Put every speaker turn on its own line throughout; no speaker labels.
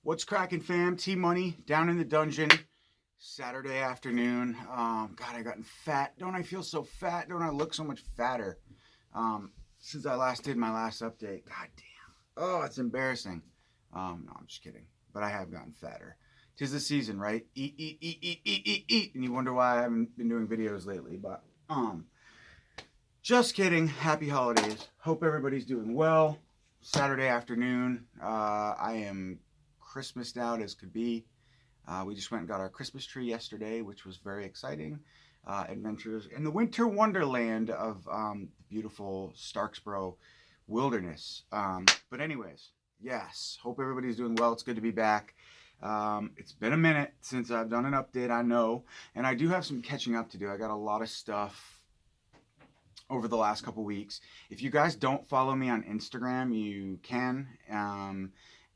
What's cracking, fam? T-Money down in the dungeon. Saturday afternoon. God, I gotten fat. Don't I feel so fat? Don't I look so much fatter? Since I last did my last update. God damn. Oh, it's embarrassing. No, I'm just kidding. But I have gotten fatter. 'Tis the season, right? Eat, eat, eat, eat, eat, eat, eat. And you wonder why I haven't been doing videos lately. But just kidding. Happy holidays. Hope everybody's doing well. Saturday afternoon. I am Christmased out as could be. We just went and got our Christmas tree yesterday, which was very exciting. Adventures in the winter wonderland of the beautiful Starksboro wilderness. But anyways, yes, hope everybody's doing well. It's good to be back. It's been a minute since I've done an update, I know. And I do have some catching up to do. I got a lot of stuff over the last couple weeks. If you guys don't follow me on Instagram, you can.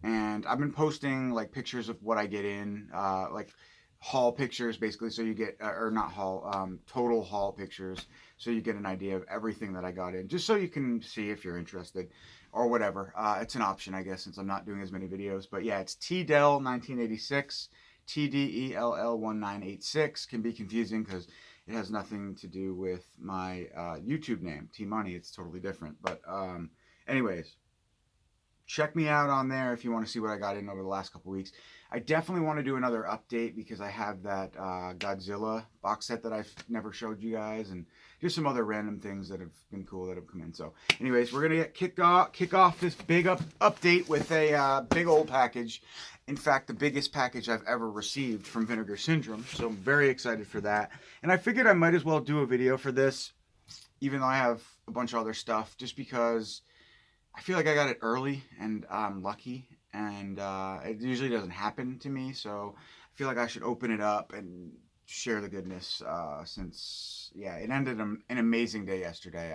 And I've been posting like pictures of what I get in, like haul pictures basically, so you get, or not haul, total haul pictures, so you get an idea of everything that I got in, just so you can see if you're interested or whatever. It's an option, I guess, since I'm not doing as many videos. But yeah, it's TDEL 1986, TDELL 1986. Can be confusing because it has nothing to do with my YouTube name, T-Money. It's totally different. But anyways, check me out on there if you want to see what I got in over the last couple weeks. I definitely want to do another update because I have that Godzilla box set that I've never showed you guys, and just some other random things that have been cool that have come in. So anyways, we're going to kick off this big update with a big old package. In fact, the biggest package I've ever received from Vinegar Syndrome. So I'm very excited for that. And I figured I might as well do a video for this, even though I have a bunch of other stuff, just because I feel like I got it early and I'm lucky, and it usually doesn't happen to me, so I feel like I should open it up and share the goodness, since, yeah, it ended an amazing day yesterday.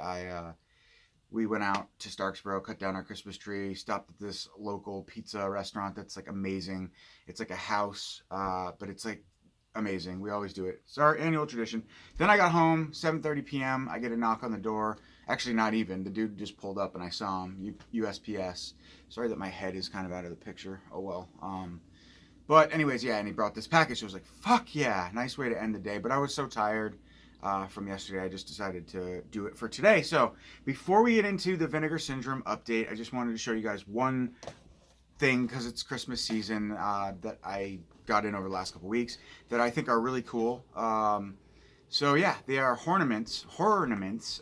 We went out to Starksboro, cut down our Christmas tree, stopped at this local pizza restaurant that's like amazing. It's like a house, but it's like amazing. We always do it. It's our annual tradition. Then I got home, 7:30 p.m. I get a knock on the door. Actually, not even. The dude just pulled up and I saw him. USPS. Sorry that my head is kind of out of the picture. Oh well. But anyways, yeah, and he brought this package. I was like, fuck yeah. Nice way to end the day. But I was so tired from yesterday, I just decided to do it for today. So before we get into the Vinegar Syndrome update, I just wanted to show you guys one thing, because it's Christmas season, that I got in over the last couple weeks that I think are really cool. So yeah, they are ornaments.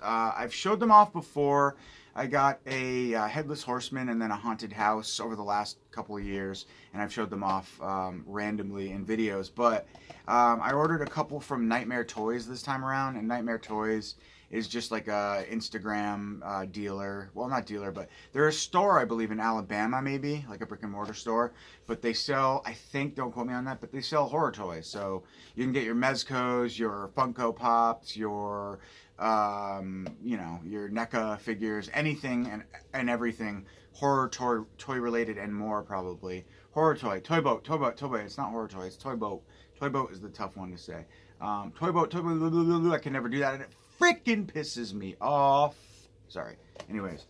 I've showed them off before. I got a headless horseman and then a haunted house over the last couple of years, and I've showed them off randomly in videos. But I ordered a couple from Nightmare Toys this time around, and Nightmare Toys is just like a Instagram dealer. Well, not dealer, but they're a store, I believe, in Alabama, maybe, like a brick and mortar store. But they sell, I think, don't quote me on that, but they sell horror toys. So you can get your Mezcos, your Funko Pops, your your NECA figures, anything and everything horror toy related and more, probably. Horror toy boat. It's not horror toy, it's toy boat. Toy boat is the tough one to say. Toy boat. I can never do that, and it freaking pisses me off. Sorry. Anyways,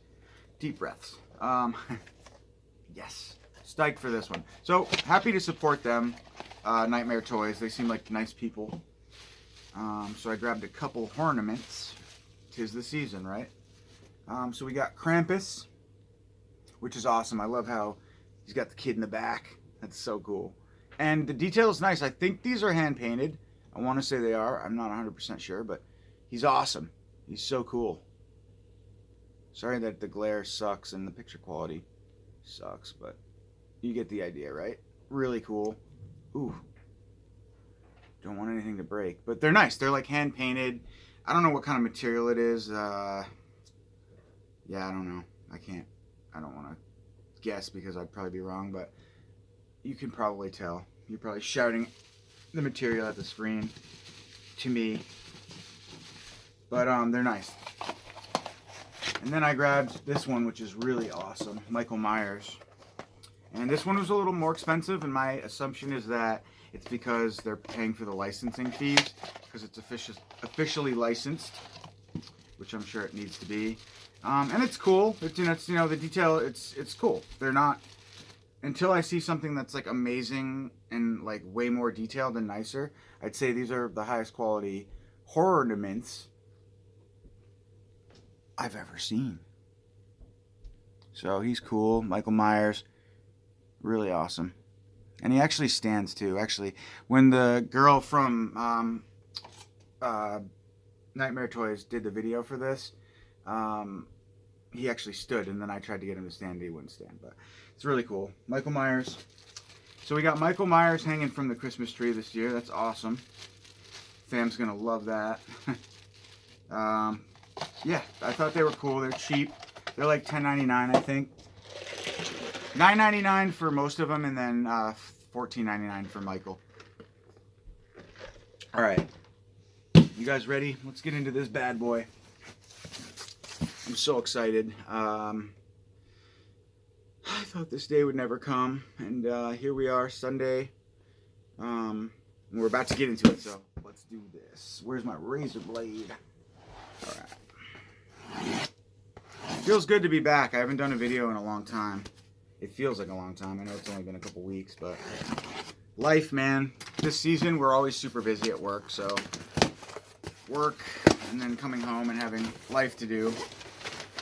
deep breaths. Yes, stoked for this one. So happy to support them. Nightmare Toys. They seem like nice people. So I grabbed a couple ornaments. 'Tis the season, right? So we got Krampus, which is awesome. I love how he's got the kid in the back. That's so cool. And the detail is nice. I think these are hand painted. I want to say they are. I'm not 100% sure, but he's awesome. He's so cool. Sorry that the glare sucks and the picture quality sucks, but you get the idea, right? Really cool. Ooh. Don't want anything to break, but they're nice. They're like hand painted. I don't know what kind of material it is. Yeah, I don't know. I don't want to guess because I'd probably be wrong, but you can probably tell. You're probably shouting the material at the screen to me, but they're nice. And then I grabbed this one, which is really awesome, Michael Myers. And this one was a little more expensive, and my assumption is that it's because they're paying for the licensing fees, because it's officially licensed, which I'm sure it needs to be. And it's cool. It's the detail. It's cool. They're not until I see something that's like amazing and like way more detailed and nicer, I'd say these are the highest quality horror ornaments I've ever seen. So he's cool. Michael Myers, really awesome. And he actually stands too. Actually, when the girl from Nightmare Toys did the video for this, he actually stood, and then I tried to get him to stand, he wouldn't stand. But it's really cool. Michael Myers. So we got Michael Myers hanging from the Christmas tree this year. That's awesome. Fam's gonna love that. Yeah, I thought they were cool. They're cheap. They're like $10.99, I think. $9.99 for most of them, and then $14.99 for Michael. All right, you guys ready? Let's get into this bad boy. I'm so excited. I thought this day would never come, and here we are, Sunday. And we're about to get into it, so let's do this. Where's my razor blade? All right. Feels good to be back. I haven't done a video in a long time. It feels like a long time. I know it's only been a couple weeks, but life, man. This season, we're always super busy at work, so work and then coming home and having life to do.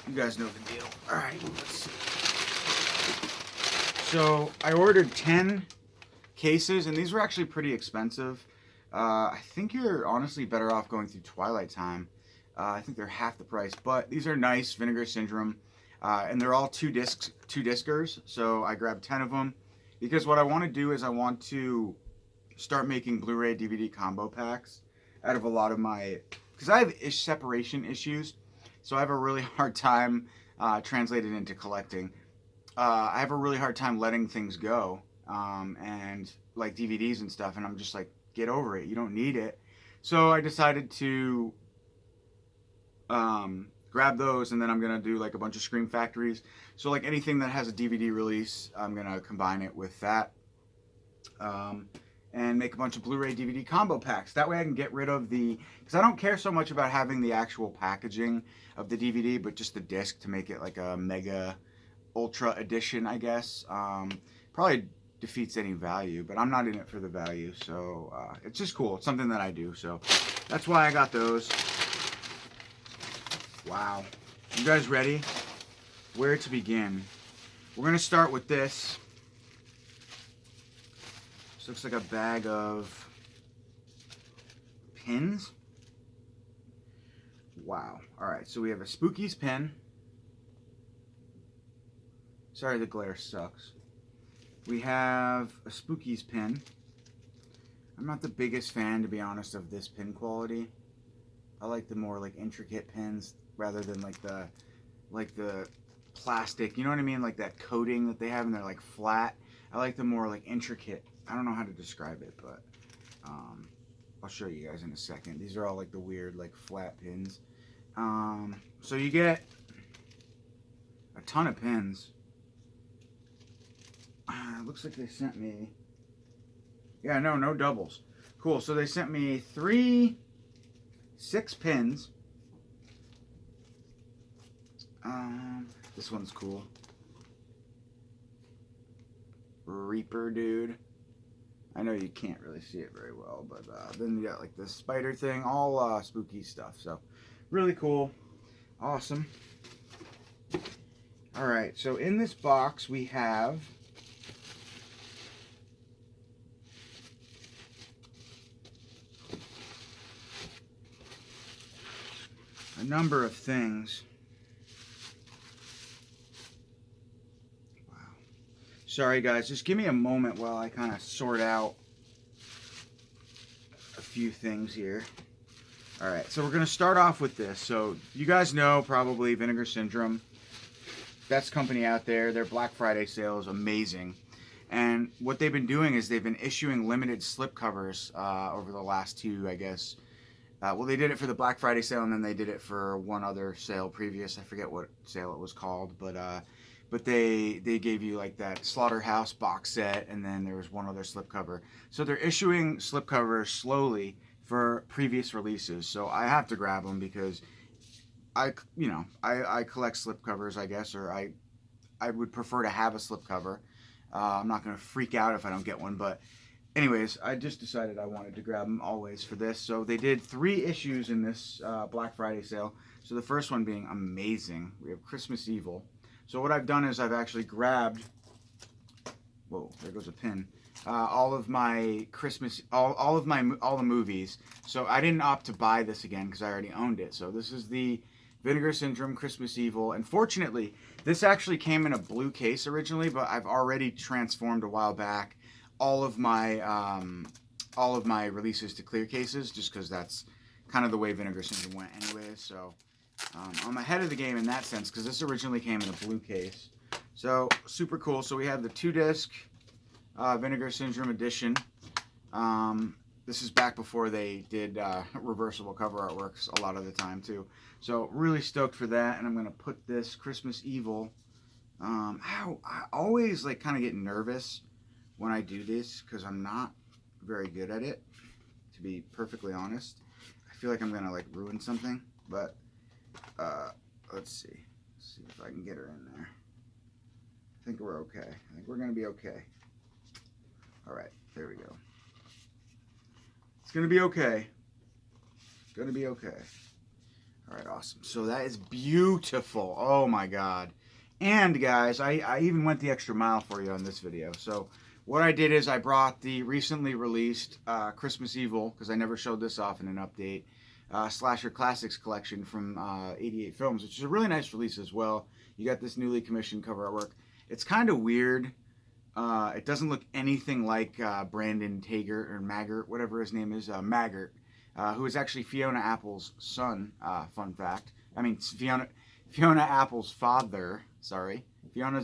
You guys know the deal. All right, let's see. So I ordered 10 cases, and these were actually pretty expensive. I think you're honestly better off going through Twilight Time. I think they're half the price, but these are nice, Vinegar Syndrome, and they're all two discers. So I grabbed 10 of them because what I want to do is I want to start making Blu-ray DVD combo packs out of a lot of my, because I have separation issues, so I have a really hard time translating into collecting. I have a really hard time letting things go, and like DVDs and stuff, and I'm just like, get over it. You don't need it. So I decided to grab those, and then I'm gonna do like a bunch of Scream Factories. So like anything that has a DVD release, I'm gonna combine it with that, and make a bunch of Blu-ray DVD combo packs. That way I can get rid of the, because I don't care so much about having the actual packaging of the DVD, but just the disc to make it like a mega ultra edition, I guess. Probably defeats any value, but I'm not in it for the value, so it's just cool. It's something that I do, so that's why I got those. Wow. You guys ready? Where to begin? We're going to start with this. This looks like a bag of pins. Wow. Alright, so we have a Spookies pin. Sorry, the glare sucks. We have a Spookies pin. I'm not the biggest fan, to be honest, of this pin quality. I like the more like intricate pins rather than like the plastic, you know what I mean, like that coating that they have, and they're like flat. I like the more like intricate. I don't know how to describe it, but I'll show you guys in a second. These are all like the weird like flat pins. So you get a ton of pins. It looks like they sent me, yeah, no doubles. Cool. So they sent me 6 pins. This one's cool. Reaper dude. I know you can't really see it very well, but then you got like this spider thing, all spooky stuff. So really cool. Awesome. All right, so in this box we have a number of things. Wow. Sorry guys, just give me a moment while I kind of sort out a few things here. Alright, so we're going to start off with this. So you guys know probably Vinegar Syndrome. Best company out there. Their Black Friday sale is amazing. And what they've been doing is they've been issuing limited slipcovers over the last 2, I guess. Well, they did it for the Black Friday sale, and then they did it for one other sale previous. I forget what sale it was called, but they gave you like that Slaughterhouse box set, and then there was one other slipcover. So they're issuing slipcovers slowly for previous releases. So I have to grab them because I collect slipcovers, I guess, or I would prefer to have a slipcover. I'm not going to freak out if I don't get one, but anyways, I just decided I wanted to grab them always for this. So they did 3 issues in this Black Friday sale. So the first one being amazing. We have Christmas Evil. So what I've done is I've actually grabbed, whoa, there goes a pin. All of my Christmas, all the movies. So I didn't opt to buy this again because I already owned it. So this is the Vinegar Syndrome Christmas Evil. And fortunately, this actually came in a blue case originally, but I've already transformed a while back all of my releases to clear cases, just because that's kind of the way Vinegar Syndrome went anyways. So I'm ahead of the game in that sense, because this originally came in a blue case. So super cool. So we have the 2-disc Vinegar Syndrome edition. This is back before they did reversible cover artworks a lot of the time too. So really stoked for that, and I'm gonna put this Christmas Evil. I always like kind of get nervous when I do this because I'm not very good at it, to be perfectly honest. I feel like I'm gonna like ruin something, but let's see if I can get her in there. I think we're okay. I think we're gonna be okay. All right, there we go. It's gonna be okay. It's gonna be okay. All right, awesome. So that is beautiful. Oh my God. And guys, I even went the extra mile for you on this video. So what I did is I brought the recently released Christmas Evil, because I never showed this off in an update, Slasher Classics collection from 88 Films, which is a really nice release as well. You got this newly commissioned cover artwork. It's kind of weird. It doesn't look anything like Brandon Taggart or Maggart, whatever his name is, Maggart, who is actually Fiona Apple's son. Fun fact. I mean, Fiona Apple's father. Sorry, Fiona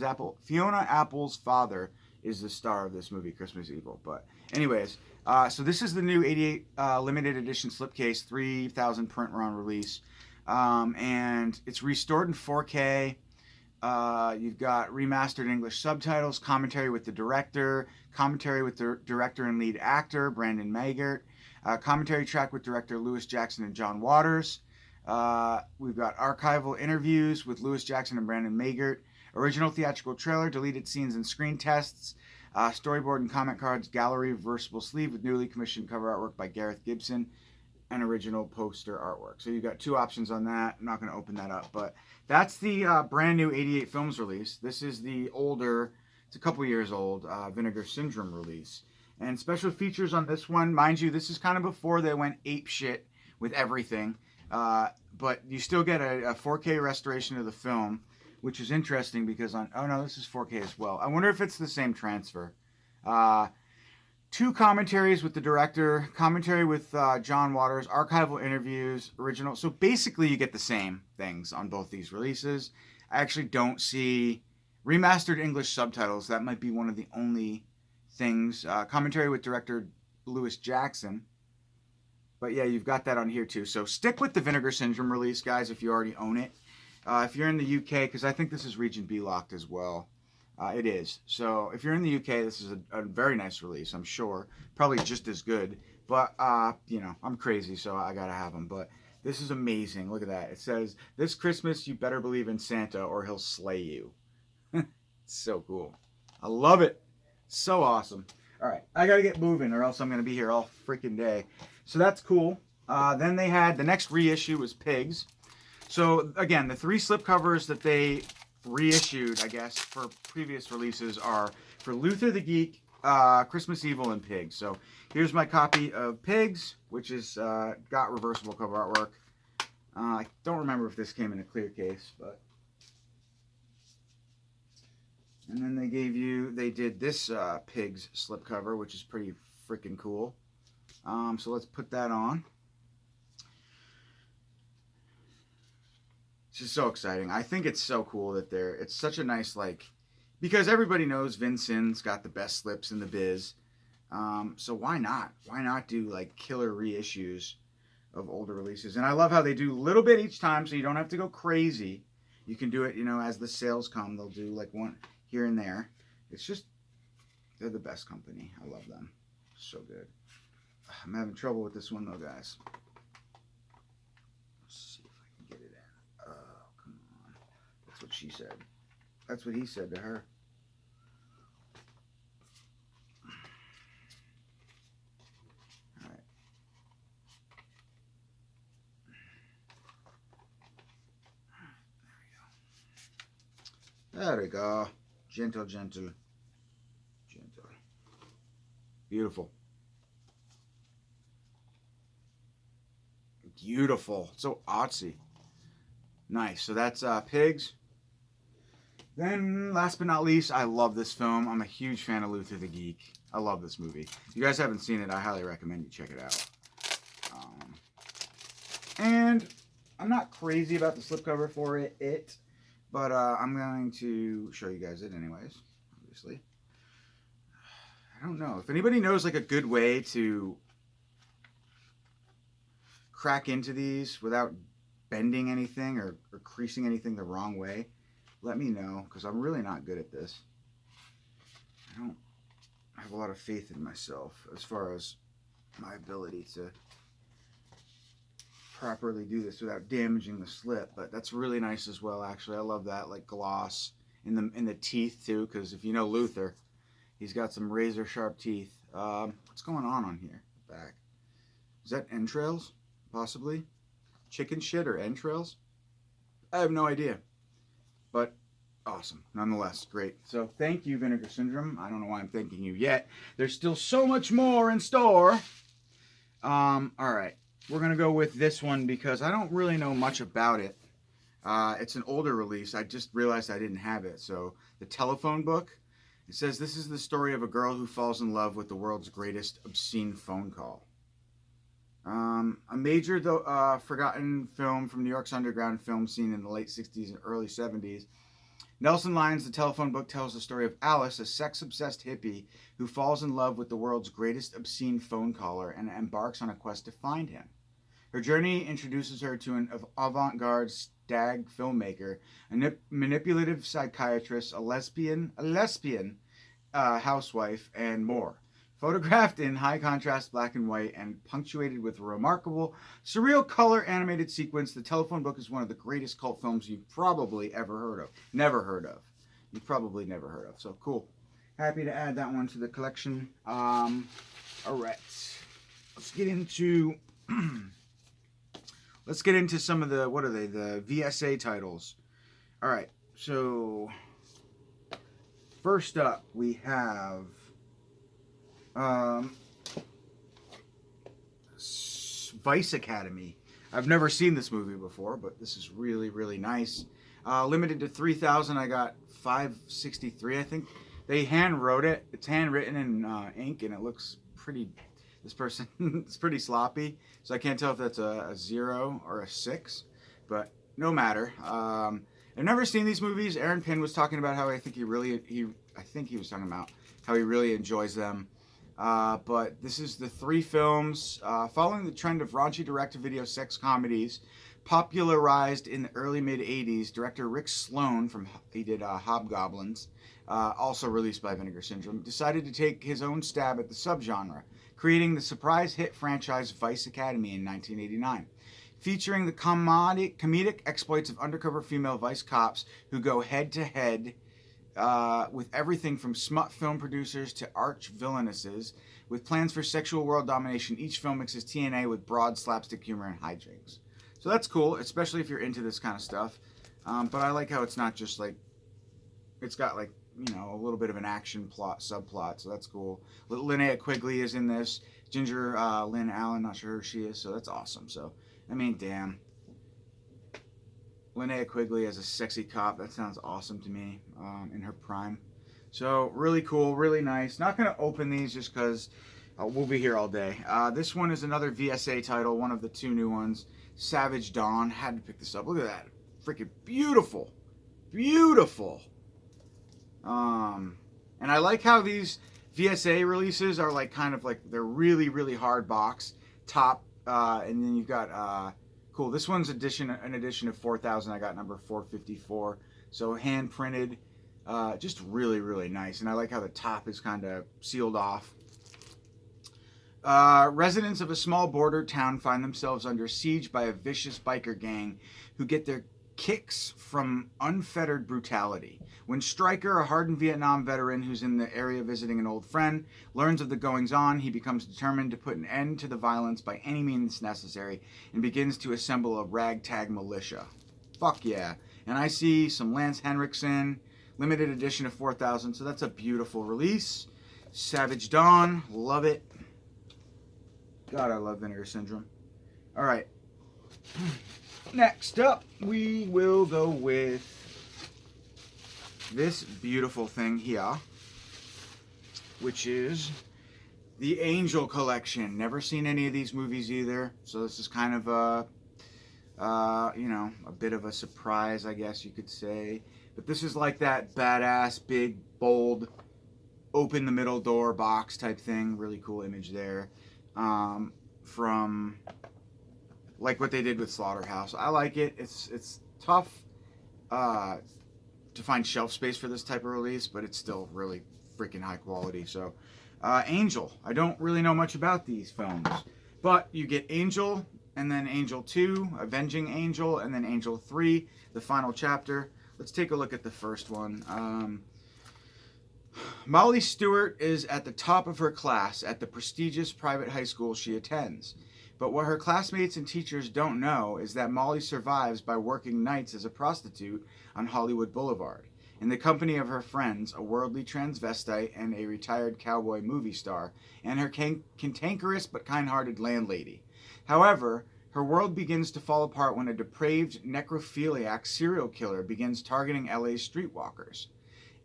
Apple's father is the star of this movie, Christmas Evil. But anyways, so this is the new 88 limited edition slipcase, 3,000 print run release, and it's restored in 4K. You've got remastered English subtitles, commentary with the director and lead actor Brandon Maggart, commentary track with director Lewis Jackson and John Waters. We've got archival interviews with Lewis Jackson and Brandon Maggart, original theatrical trailer, deleted scenes and screen tests, storyboard and comment cards, gallery reversible sleeve with newly commissioned cover artwork by Gareth Gibson, and original poster artwork. So you've got 2 options on that. I'm not going to open that up, but that's the brand new 88 Films release. This is the older, it's a couple years old, Vinegar Syndrome release. And special features on this one, mind you, this is kind of before they went ape shit with everything, but you still get a 4K restoration of the film, which is interesting because oh no, this is 4K as well. I wonder if it's the same transfer. 2 commentaries with the director, commentary with John Waters, archival interviews, original. So basically you get the same things on both these releases. I actually don't see remastered English subtitles. That might be one of the only things. Commentary with director Lewis Jackson. But yeah, you've got that on here too. So stick with the Vinegar Syndrome release, guys, if you already own it. If you're in the UK, because I think this is Region B locked as well. It is. So if you're in the UK, this is a very nice release, I'm sure. Probably just as good. But, you know, I'm crazy, so I got to have them. But this is amazing. Look at that. It says, this Christmas, you better believe in Santa or he'll slay you. It's so cool. I love it. So awesome. All right. I got to get moving or else I'm going to be here all freaking day. So that's cool. Then they had, the next reissue was Pigs. So, again, the 3 slipcovers that they reissued, I guess, for previous releases are for Luther the Geek, Christmas Evil, and Pigs. So here's my copy of Pigs, which is got reversible cover artwork. I don't remember if this came in a clear case, but... And then they did this Pigs slipcover, which is pretty freaking cool. So let's put that on. It's just so exciting. I think it's so cool that it's such a nice, like, because everybody knows Vincent's got the best slips in the biz. So why not? Why not do, like, killer reissues of older releases? And I love how they do a little bit each time, so you don't have to go crazy. You can do it, you know, as the sales come, they'll do, like, one here and there. It's just, they're the best company. I love them. So good. I'm having trouble with this one, though, guys. That's what she said. That's what he said to her. There we go. Gentle, gentle, gentle. Beautiful. Beautiful. So artsy. Nice. So that's Pigs. Then, last but not least, I love this film. I'm a huge fan of Luther the Geek. I love this movie. If you guys haven't seen it, I highly recommend you check it out. And I'm not crazy about the slipcover for it, but I'm going to show you guys it anyways, obviously. I don't know. If anybody knows like a good way to crack into these without bending anything or creasing anything the wrong way, let me know, because I'm really not good at this. I don't have a lot of faith in myself as far as my ability to properly do this without damaging the slip, but that's really nice as well. Actually, I love that, like gloss in the teeth too, because if you know Luther, he's got some razor sharp teeth. What's going on here? Back. Is that entrails? Possibly chicken shit or entrails? I have no idea, but awesome nonetheless. Great. So thank you, Vinegar Syndrome. I don't know why I'm thanking you yet. There's still so much more in store. All right. We're going to go with this one because I don't really know much about it. It's an older release. I just realized I didn't have it. So, The Telephone Book. It says, this is the story of a girl who falls in love with the world's greatest obscene phone call. A major, though forgotten film from New York's underground film scene in the late 60s and early 70s. Nelson Lyon's The Telephone Book tells the story of Alice, a sex-obsessed hippie who falls in love with the world's greatest obscene phone caller and embarks on a quest to find him. Her journey introduces her to an avant-garde stag filmmaker, a manipulative psychiatrist, a lesbian housewife, and more. Photographed in high-contrast black and white and punctuated with a remarkable, surreal color animated sequence, The Telephone Book is one of the greatest cult films you've probably ever heard of. Never heard of. You've probably never heard of. So, cool. Happy to add that one to the collection. All right. Let's get into... Let's get into some of the, what are they, the VSA titles. All right, so first up we have Vice Academy. I've never seen this movie before, but this is really, really nice. Limited to 3,000, I got 563, I think. They hand wrote it. It's handwritten in ink, and it looks pretty... This person is pretty sloppy, so I can't tell if that's a 0 or a 6, but no matter. I've never seen these movies. Aaron Pinn was talking about how I think he was talking about how he really enjoys them. But this is the 3 films following the trend of raunchy direct-to-video sex comedies popularized in the early mid-'80s. Director Rick Sloan he did Hobgoblins, also released by Vinegar Syndrome, decided to take his own stab at the subgenre, creating the surprise hit franchise Vice Academy in 1989. Featuring the comedic exploits of undercover female vice cops who go head-to-head with everything from smut film producers to arch villainesses. With plans for sexual world domination, each film mixes TNA with broad slapstick humor and hijinks. So that's cool, especially if you're into this kind of stuff. But I like how it's not just like... It's got like, you know, a little bit of an action subplot, so that's cool. Linnea Quigley is in this. Ginger Lynn Allen, not sure who she is, so that's awesome. So, I mean, damn. Linnea Quigley as a sexy cop, that sounds awesome to me, in her prime. So, really cool, really nice. Not going to open these just because we'll be here all day. This one is another VSA title, one of the 2 new ones. Savage Dawn. Had to pick this up. Look at that. Freaking beautiful. Beautiful. And I like how these VSA releases are like kind of like they're really, really hard box top, and then you've got cool. This one's an edition of 4,000. I got number 454. So hand printed, just really, really nice. And I like how the top is kind of sealed off. Residents of a small border town find themselves under siege by a vicious biker gang who get their kicks from unfettered brutality. When Stryker, a hardened Vietnam veteran who's in the area visiting an old friend, learns of the goings-on, he becomes determined to put an end to the violence by any means necessary and begins to assemble a ragtag militia. Fuck yeah. And I see some Lance Henriksen, Limited edition of 4,000. So that's a beautiful release. Savage Dawn. Love it. God, I love Vinegar Syndrome. All right. Next up, we will go with this beautiful thing here, which is the Angel Collection. Never seen any of these movies either, so this is kind of a, you know, a bit of a surprise, I guess you could say. But this is like that badass, big, bold, open the middle door box type thing. Really cool image there. From like what they did with Slaughterhouse. I like it. It's tough to find shelf space for this type of release, but it's still really freaking high quality. So Angel. I don't really know much about these films, but you get Angel, and then Angel 2, Avenging Angel, and then Angel 3, the final chapter. Let's take a look at the first one. Molly Stewart is at the top of her class at the prestigious private high school she attends. But what her classmates and teachers don't know is that Molly survives by working nights as a prostitute on Hollywood Boulevard, in the company of her friends, a worldly transvestite and a retired cowboy movie star, and her cantankerous but kind-hearted landlady. However, her world begins to fall apart when a depraved necrophiliac serial killer begins targeting LA's streetwalkers.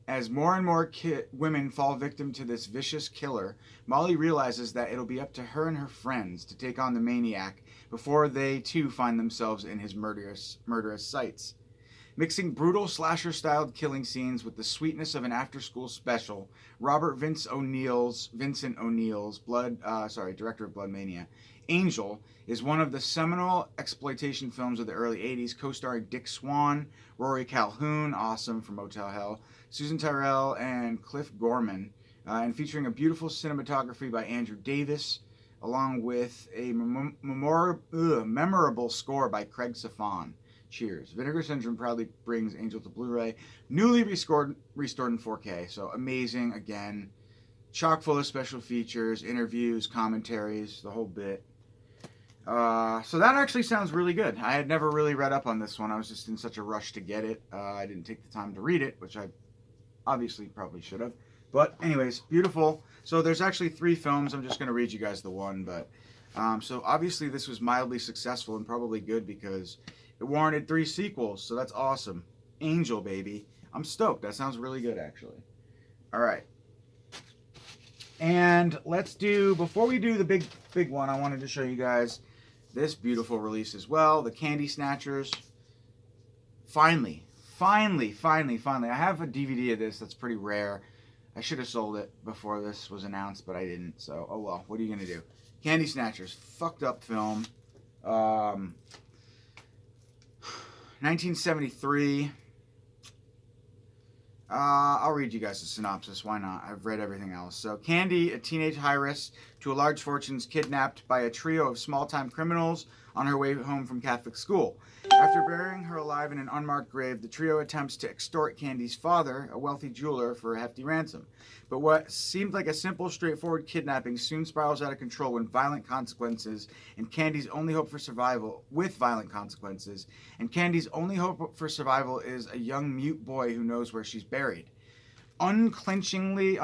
As more and more women fall victim to this vicious killer, Molly realizes that it'll be up to her and her friends to take on the maniac before they too find themselves in his murderous sights. Mixing brutal slasher-styled killing scenes with the sweetness of an after-school special, Vincent O'Neill's director of Blood Mania, Angel is one of the seminal exploitation films of the early 80s, co-starring Dick Swan, Rory Calhoun, awesome from Motel Hell, Susan Tyrrell, and Cliff Gorman, and featuring a beautiful cinematography by Andrew Davis, along with a memorable score by Craig Safan. Cheers. Vinegar Syndrome proudly brings Angel to Blu-ray, newly restored in 4K, so amazing, again, chock full of special features, interviews, commentaries, the whole bit. So that actually sounds really good. I had never really read up on this one. I was just in such a rush to get it. I didn't take the time to read it, which I obviously probably should have. But anyways, beautiful. So there's actually 3 films. I'm just going to read you guys the one. But so obviously this was mildly successful and probably good because it warranted 3 sequels. So that's awesome. Angel, baby. I'm stoked. That sounds really good, actually. All right. And let's do, before we do the big one, I wanted to show you guys this beautiful release as well, the Candy Snatchers. Finally. I have a DVD of this that's pretty rare. I should have sold it before this was announced, but I didn't. So, oh well, what are you going to do? Candy Snatchers, fucked up film. 1973. I'll read you guys the synopsis. Why not? I've read everything else. So, Candy, a teenage heiress to a large fortune, is kidnapped by a trio of small-time criminals on her way home from Catholic school. After burying her alive in an unmarked grave, the trio attempts to extort Candy's father, a wealthy jeweler, for a hefty ransom. But what seemed like a simple, straightforward kidnapping soon spirals out of control when violent consequences, and Candy's only hope for survival is a young mute boy who knows where she's buried. Unflinchingly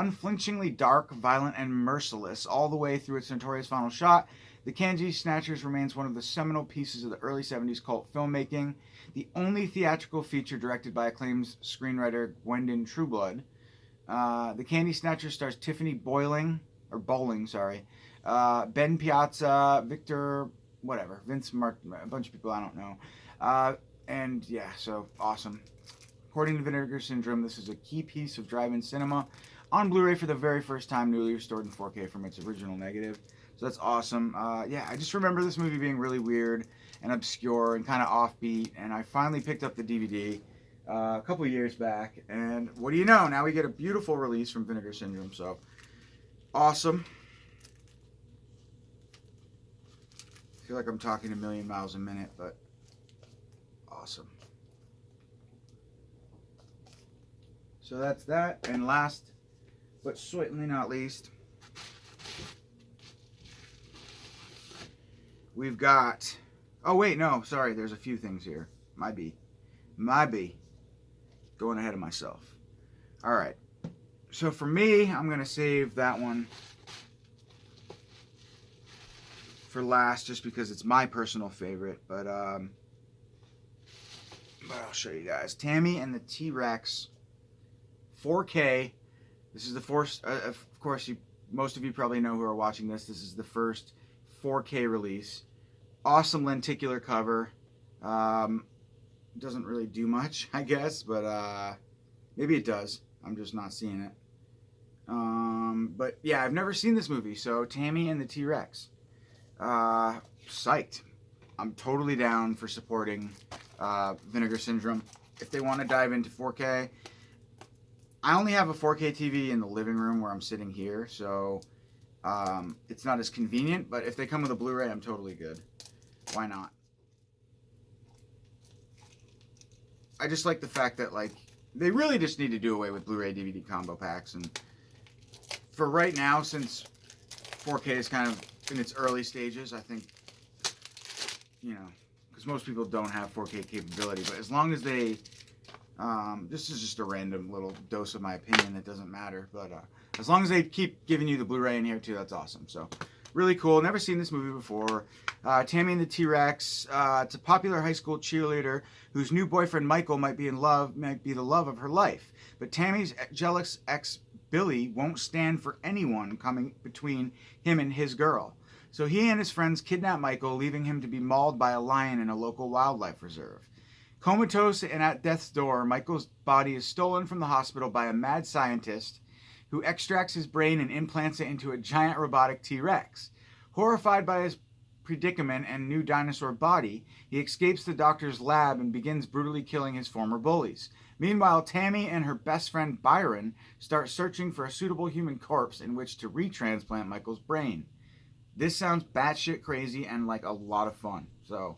dark, violent, and merciless all the way through its notorious final shot, the Candy Snatchers remains one of the seminal pieces of the early 70s cult filmmaking, the only theatrical feature directed by acclaimed screenwriter Gwendolyn Trueblood. The Candy Snatchers stars Tiffany Bowling, Ben Piazza, Victor, Vince Martin, a bunch of people I don't know. And yeah, so awesome. According to Vinegar Syndrome, this is a key piece of drive-in cinema on Blu-ray for the very first time, newly restored in 4K from its original negative. So that's awesome. Yeah, I just remember this movie being really weird and obscure and kind of offbeat, and I finally picked up the DVD a couple years back, and what do you know? Now we get a beautiful release from Vinegar Syndrome, so awesome. I feel like I'm talking a million miles a minute, but awesome. So that's that, and last but certainly not least, we've got, oh wait, no, sorry, there's a few things here. My B. Going ahead of myself. All right. So for me, I'm going to save that one for last just because it's my personal favorite. But I'll show you guys. Tammy and the T-Rex 4K. This is the first, of course, most of you probably know who are watching this. This is the first 4K release. Awesome lenticular cover. Doesn't really do much, I guess, but maybe it does. I'm just not seeing it. But yeah, I've never seen this movie, so Tammy and the T-Rex. Psyched. I'm totally down for supporting Vinegar Syndrome. If they want to dive into 4K, I only have a 4K TV in the living room where I'm sitting here, so it's not as convenient, but if they come with a Blu-ray, I'm totally good. Why not? I just like the fact that, like, they really just need to do away with Blu-ray DVD combo packs, and for right now, since 4K is kind of in its early stages, I think, you know, because most people don't have 4K capability, but as long as they, this is just a random little dose of my opinion that doesn't matter, but as long as they keep giving you the Blu-ray in here too, that's awesome. So really cool. Never seen this movie before. Tammy and the T-Rex. It's a popular high school cheerleader whose new boyfriend Michael might be the love of her life, but Tammy's jealous ex Billy won't stand for anyone coming between him and his girl. So he and his friends kidnap Michael, leaving him to be mauled by a lion in a local wildlife reserve. Comatose and at death's door, Michael's body is stolen from the hospital by a mad scientist who extracts his brain and implants it into a giant robotic T-Rex. Horrified by his predicament and new dinosaur body, he escapes the doctor's lab and begins brutally killing his former bullies. Meanwhile, Tammy and her best friend Byron start searching for a suitable human corpse in which to retransplant Michael's brain. This sounds batshit crazy and like a lot of fun. So,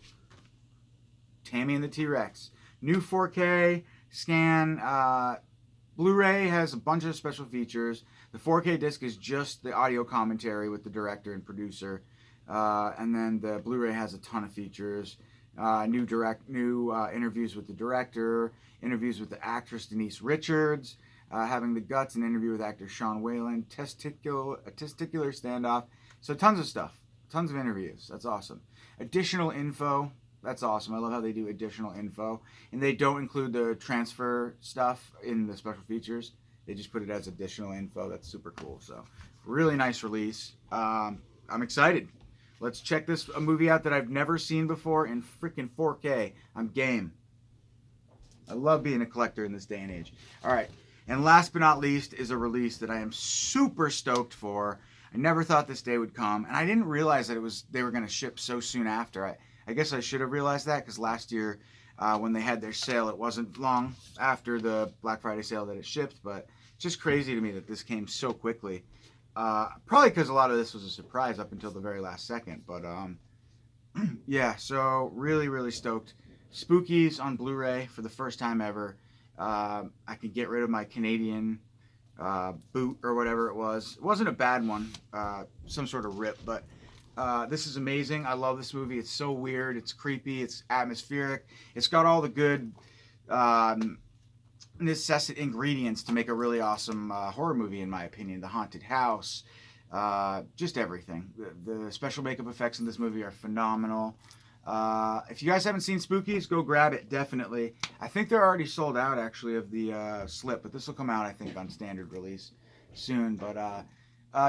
Tammy and the T-Rex. New 4K scan. Blu-ray has a bunch of special features. The 4K disc is just the audio commentary with the director and producer. And then the Blu-ray has a ton of features. New interviews with the director, interviews with the actress Denise Richards, having the guts, an interview with actor Sean Whalen, a testicular standoff. So tons of stuff, tons of interviews. That's awesome. Additional info. That's awesome. I love how they do additional info, and they don't include the transfer stuff in the special features. They just put it as additional info. That's super cool. So really nice release. I'm excited. Let's check this movie out that I've never seen before in freaking 4K. I'm game. I love being a collector in this day and age. All right. And last but not least is a release that I am super stoked for. I never thought this day would come. And I didn't realize that they were going to ship so soon after. I guess I should have realized that because last year when they had their sale, it wasn't long after the Black Friday sale that it shipped. But it's just crazy to me that this came so quickly. Probably because a lot of this was a surprise up until the very last second. But yeah, so really, really stoked. Spookies on Blu-ray for the first time ever. I could get rid of my Canadian boot or whatever it was. It wasn't a bad one, some sort of rip, but this is amazing. I love this movie. It's so weird. It's creepy. It's atmospheric. It's got all the good necessity ingredients to make a really awesome horror movie, in my opinion. The haunted house, just everything. The special makeup effects in this movie are phenomenal. If you guys haven't seen Spookies, go grab it, definitely. I think they're already sold out, actually, of the slip, but this will come out, I think, on standard release soon. But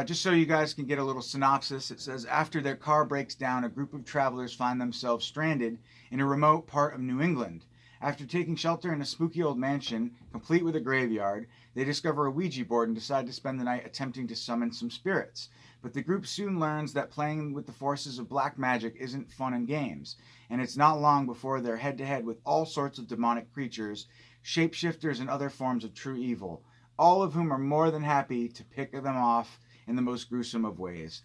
just so you guys can get a little synopsis, it says, after their car breaks down, a group of travelers find themselves stranded in a remote part of New England. After taking shelter in a spooky old mansion, complete with a graveyard, they discover a Ouija board and decide to spend the night attempting to summon some spirits. But the group soon learns that playing with the forces of black magic isn't fun and games, and it's not long before they're head-to-head with all sorts of demonic creatures, shapeshifters, and other forms of true evil, all of whom are more than happy to pick them off in the most gruesome of ways.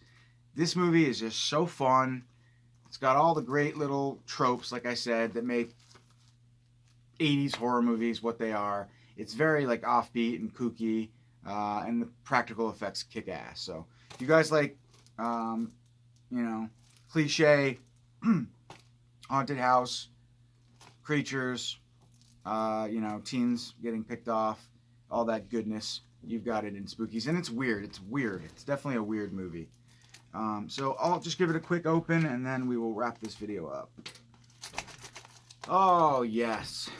This movie is just so fun. It's got all the great little tropes, like I said, that make 80s horror movies what they are. It's very like offbeat and kooky, and the practical effects kick ass. So if you guys like, cliche haunted house creatures, teens getting picked off, all that goodness. You've got it in Spookies. And it's weird. It's weird. It's definitely a weird movie. So I'll just give it a quick open and then we will wrap this video up. Oh, yes.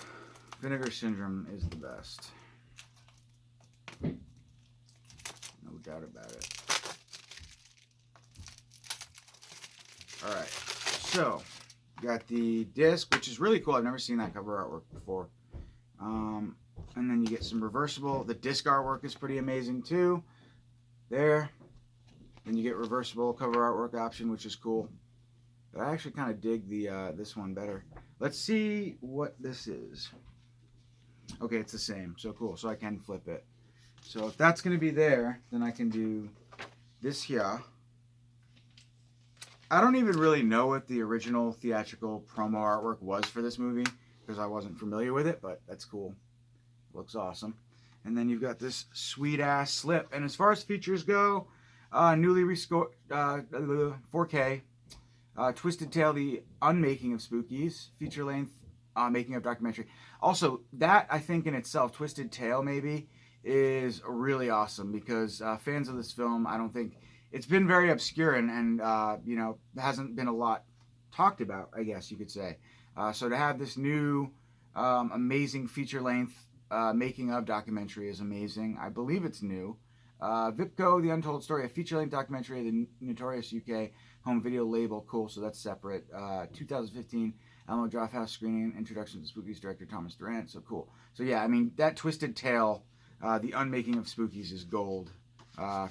Vinegar Syndrome is the best. No doubt about it. Alright, so got the disc, which is really cool. I've never seen that cover artwork before. And then you get some reversible. The disc artwork is pretty amazing too. There. Then you get reversible cover artwork option, which is cool. But I actually kind of dig the this one better. Let's see what this is. Okay, it's the same. So cool. So I can flip it. So if that's going to be there, then I can do this here. I don't even really know what the original theatrical promo artwork was for this movie because I wasn't familiar with it, but that's cool. Looks awesome. And then you've got this sweet-ass slip. And as far as features go, newly rescored 4K, Twisted Tale, the unmaking of Spookies, feature-length making of documentary. Also, that, I think in itself, Twisted Tale maybe, is really awesome because fans of this film, I don't think... It's been very obscure and you know, hasn't been a lot talked about, I guess you could say. So to have this new amazing feature-length making of documentary is amazing. I believe it's new. Vipco, The Untold Story, a feature-length documentary of the notorious UK home video label. Cool, so that's separate. 2015 Alamo Drafthouse screening, introduction to Spookies director Thomas Durant. So cool. So yeah, I mean, that Twisted Tale, the unmaking of Spookies is gold.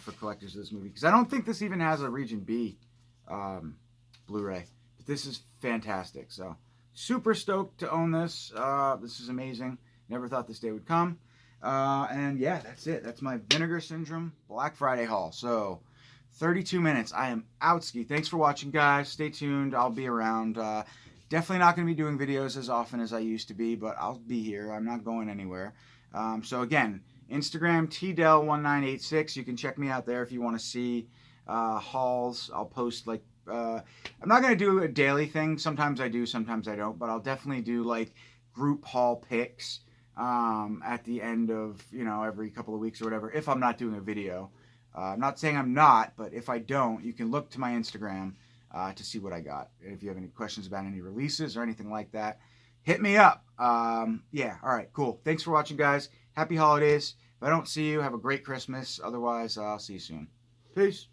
For collectors of this movie, because I don't think this even has a Region B Blu-ray, but this is fantastic. So super stoked to own this. This is amazing. Never thought this day would come. And yeah, that's it. That's my Vinegar Syndrome Black Friday haul. So 32 minutes. I am outski. Thanks for watching, guys. Stay tuned. I'll be around. Definitely not going to be doing videos as often as I used to be, but I'll be here. I'm not going anywhere. So again, Instagram, tdell1986. You can check me out there if you want to see hauls. I'll post like, I'm not going to do a daily thing. Sometimes I do, sometimes I don't. But I'll definitely do like group haul pics at the end of, you know, every couple of weeks or whatever, if I'm not doing a video. I'm not saying I'm not, but if I don't, you can look to my Instagram to see what I got. If you have any questions about any releases or anything like that, hit me up. Yeah, all right, cool. Thanks for watching, guys. Happy holidays. If I don't see you, have a great Christmas. Otherwise, I'll see you soon. Peace.